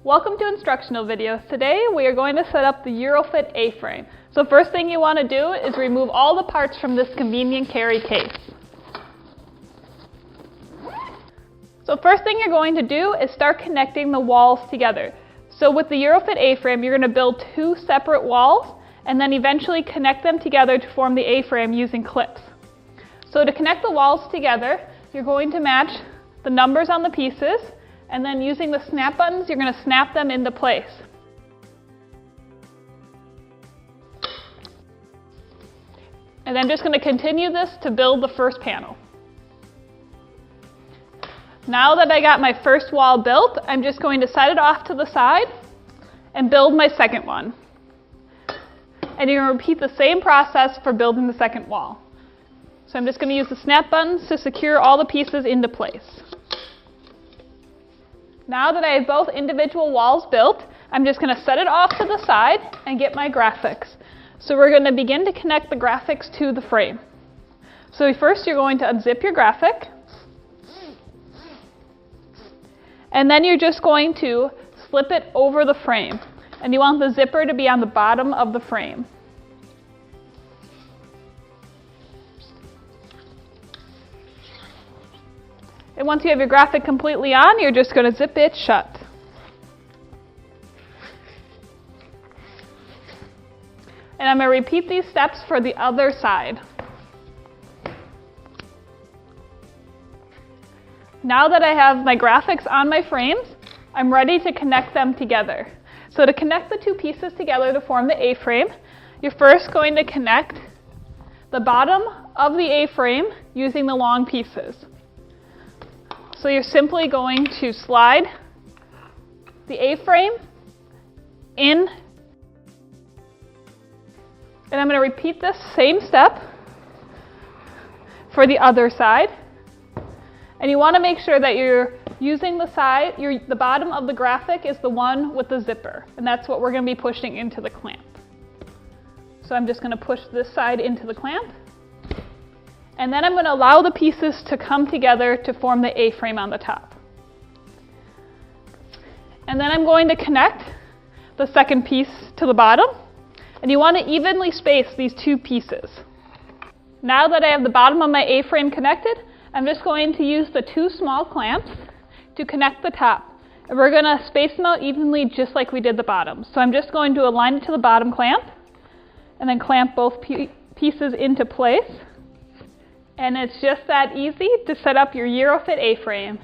Welcome to instructional videos. Today we are going to set up the EuroFit A Frame. So first thing you want to do is remove all the parts from this convenient carry case. So first thing you're going to do is start connecting the walls together. So with the EuroFit A Frame, you're going to build two separate walls and then eventually connect them together to form the A Frame using clips. So to connect the walls together, you're going to match the numbers on the pieces, and then using the snap buttons, you're going to snap them into place. And I'm just going to continue this to build the first panel. Now that I got my first wall built, I'm just going to set it off to the side and build my second one. And you're going to repeat the same process for building the second wall. So I'm just going to use the snap buttons to secure all the pieces into place. Now that I have both individual walls built, I'm just going to set it off to the side and get my graphics. So we're going to begin to connect the graphics to the frame. So first you're going to unzip your graphic. And then you're just going to slip it over the frame. And you want the zipper to be on the bottom of the frame. And once you have your graphic completely on, you're just going to zip it shut. And I'm going to repeat these steps for the other side. Now that I have my graphics on my frames, I'm ready to connect them together. So to connect the two pieces together to form the A-frame, you're first going to connect the bottom of the A-frame using the long pieces. So you're simply going to slide the A-frame in, and I'm going to repeat this same step for the other side. And you want to make sure that you're using the bottom of the graphic is the one with the zipper, and that's what we're going to be pushing into the clamp. So I'm just going to push this side into the clamp. And then I'm going to allow the pieces to come together to form the A-frame on the top. And then I'm going to connect the second piece to the bottom. And you want to evenly space these two pieces. Now that I have the bottom of my A-frame connected, I'm just going to use the two small clamps to connect the top. And we're going to space them out evenly just like we did the bottom. So I'm just going to align it to the bottom clamp and then clamp both pieces into place. And it's just that easy to set up your EuroFit A-frame.